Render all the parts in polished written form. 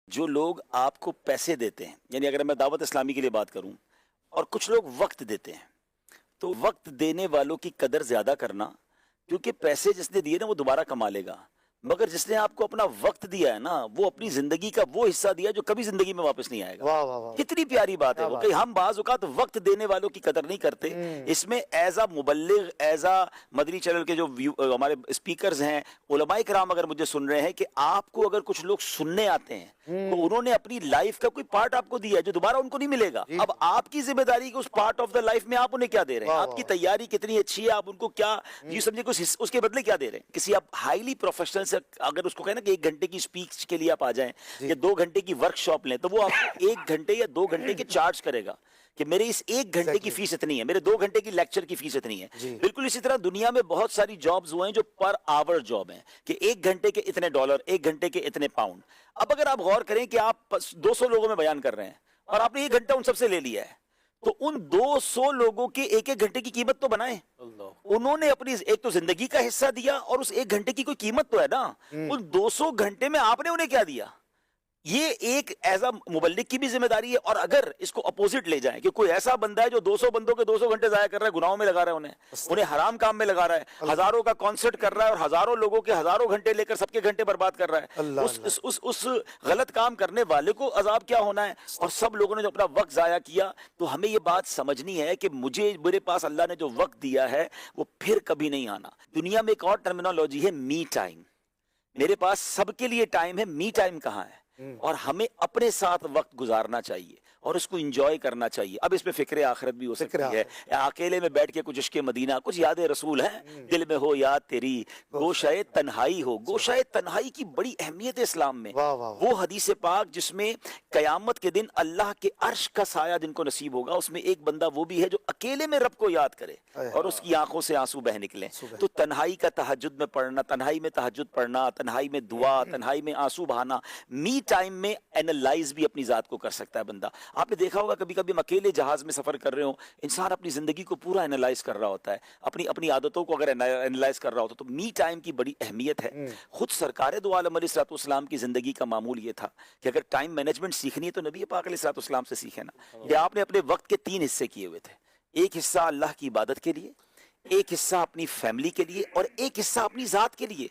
جو لوگ آپ کو پیسے دیتے ہیں، یعنی اگر میں دعوت اسلامی کے لیے بات کروں، اور کچھ لوگ وقت دیتے ہیں، تو وقت دینے والوں کی قدر زیادہ کرنا، کیونکہ پیسے جس نے دیے نا وہ دوبارہ کما لے گا، مگر جس نے آپ کو اپنا وقت دیا ہے نا، وہ اپنی زندگی کا وہ حصہ دیا جو کبھی زندگی میں واپس نہیں آئے گا۔ واہ واہ واہ، کتنی پیاری بات ہے کیا وہ بات کہ ہم بعض اوقات وقت دینے والوں کی قدر نہیں کرتے۔ اس میں ایز اے مبلغ، ایز اے مدنی چینل کے جو ہمارے اسپیکرز ہیں، علماء کرام اگر مجھے سن رہے ہیں کہ آپ کو اگر کچھ لوگ سننے آتے ہیں تو انہوں نے اپنی لائف کا کوئی پارٹ آپ کو دیا ہے جو دوبارہ ان کو نہیں ملے گا۔ اب آپ کی ذمہ داری کہ اس پارٹ آف دا لائف میں آپ انہیں کیا دے رہے ہیں، آپ کی تیاری کتنی اچھی ہے، آپ ان کو کیا جی سمجھے کچھ اس کے بدلے کیا دے رہے ہیں۔ کسی آپ ہائیلی پروفیشنل سے اگر اس کو کہنا کہ 1 گھنٹے کی اسپیچ کے لیے آپ آ جائیں یا 2 گھنٹے کی ورک شاپ لیں، تو وہ آپ 1 گھنٹے یا 2 گھنٹے کے چارج کرے گا کہ میرے اس 1 گھنٹے کی فیس اتنی ہے، میرے 2 گھنٹے کی لیکچر کی فیس اتنی ہے۔ بالکل اسی طرح دنیا میں بہت ساری جابز ہوئے ہیں جو پر آور جاب ہیں کہ 1 گھنٹے کے اتنے ڈالر، 1 گھنٹے کے اتنے پاؤنڈ۔ اب اگر آپ غور کریں کہ آپ 200 لوگوں میں بیان کر رہے ہیں اور آپ نے 1 گھنٹہ ان سب سے لے لیا ہے، تو ان 200 لوگوں کے 1 گھنٹے کی قیمت تو بنائیں۔ انہوں نے اپنی ایک تو زندگی کا حصہ دیا اور اس 1 گھنٹے کی کوئی قیمت تو ہے نا۔ ان 200 گھنٹے میں آپ نے انہیں کیا دیا؟ یہ ایک ایز اے مبلغ کی بھی ذمہ داری ہے۔ اور اگر اس کو اپوزٹ لے جائیں کہ کوئی ایسا بندہ ہے جو 200 بندوں کے 200 گھنٹے ضائع کر رہا ہے، گناہوں میں لگا رہا ہے، انہیں حرام کام میں لگا رہا ہے، ہزاروں کا کانسرٹ کر رہا ہے اور ہزاروں لوگوں کے ہزاروں گھنٹے لے کر سب کے گھنٹے برباد کر رہا ہے، اس غلط کام کرنے والے کو عذاب کیا ہونا ہے۔ اور سب لوگوں نے جو اپنا وقت ضائع کیا، تو ہمیں یہ بات سمجھنی ہے کہ میرے پاس اللہ نے جو وقت دیا ہے وہ پھر کبھی نہیں آنا۔ دنیا میں ایک اور ٹرمینالوجی ہے می ٹائم۔ میرے پاس سب کے لیے ٹائم ہے، می ٹائم کہاں ہے؟ اور ہمیں اپنے ساتھ وقت گزارنا چاہیے اور اس کو انجوائے کرنا چاہیے۔ اب اس میں فکر آخرت بھی ہو سکتی ہے، اکیلے میں بیٹھ کے کچھ عشق مدینہ، کچھ یاد رسول ہیں، دل میں ہو یاد تیری، گوشۂ تنہائی ہو۔ گوشۂ تنہائی کی بڑی اہمیت ہے اسلام میں۔ وہ حدیث پاک جس میں قیامت کے دن اللہ کے عرش کا سایہ جن کو نصیب ہوگا، اس میں ایک بندہ وہ بھی ہے جو اکیلے میں رب کو یاد کرے اور اس کی آنکھوں سے آنسو بہ نکلیں۔ تو تنہائی کا تہجد میں پڑھنا، تنہائی میں تہجد پڑھنا، تنہائی میں دعا، تنہائی میں آنسو بہانا، می ٹائم میں اینالائز بھی اپنی ذات کو کر سکتا ہے بندہ۔ آپ نے دیکھا ہوگا کبھی کبھی ہم اکیلے جہاز میں سفر کر رہے ہوں، انسان اپنی زندگی کو پورا اینالائز کر رہا ہوتا ہے، اپنی عادتوں کو اگر اینالائز کر رہا ہوتا ہے، تو می ٹائم کی بڑی اہمیت ہے۔ خود سرکار دو عالم علیہ الصلوۃ والسلام کی زندگی کا معمول یہ تھا کہ اگر ٹائم مینجمنٹ سیکھنی ہے تو نبی پاک علیہ الصلوۃ والسلام سے سیکھے نا۔ کہ آپ نے اپنے وقت کے 3 حصے کیے ہوئے تھے، ایک حصہ اللہ کی عبادت کے لیے، ایک حصہ اپنی فیملی کے لیے، اور ایک حصہ اپنی ذات کے لیے۔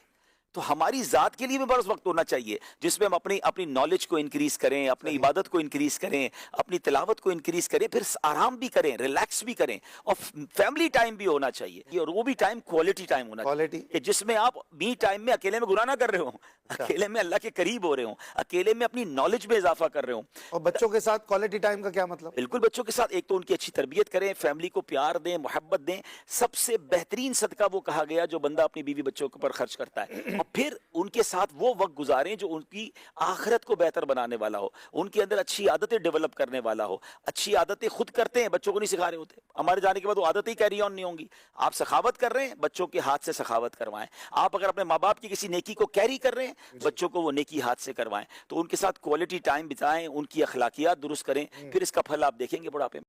تو ہماری ذات کے لیے بھی بڑا وقت ہونا چاہیے جس میں ہم اپنی نالج کو انکریز کریں، اپنی عبادت کو انکریز کریں، اپنی تلاوت کو انکریز کریں، پھر آرام بھی کریں، ریلیکس بھی کریں، اور فیملی ٹائم بھی ہونا چاہیے، اور وہ بھی ٹائم کوالٹی ٹائم ہونا چاہیے کہ جس میں آپ می ٹائم میں اکیلے میں گناہ نہ کر رہے ہوں، اکیلے میں اللہ کے قریب ہو رہے ہوں، اکیلے میں اپنی نالج میں اضافہ کر رہے ہوں۔ اور بچوں کے ساتھ کوالٹی ٹائم کا کیا مطلب؟ بالکل، بچوں کے ساتھ ایک تو ان کی اچھی تربیت کریں، فیملی کو پیار دیں، محبت دیں۔ سب سے بہترین صدقہ وہ کہا گیا جو بندہ اپنی بیوی بچوں پر خرچ کرتا ہے، اور پھر ان کے ساتھ وہ وقت گزاریں جو ان کی آخرت کو بہتر بنانے والا ہو، ان کے اندر اچھی عادتیں ڈیولپ کرنے والا ہو۔ اچھی عادتیں خود کرتے ہیں، بچوں کو نہیں سکھا رہے ہوتے، ہمارے جانے کے بعد وہ عادتیں کیری آن نہیں ہوں گی۔ آپ سخاوت کر رہے ہیں، بچوں کے ہاتھ سے سخاوت کروائیں۔ آپ اگر اپنے ماں باپ کی کسی نیکی کو کیری کر رہے ہیں، بچوں کو وہ نیکی ہاتھ سے کروائیں۔ تو ان کے ساتھ کوالٹی ٹائم بتائیں، ان کی اخلاقیات درست کریں، پھر اس کا پھل آپ دیکھیں گے بڑھاپے میں۔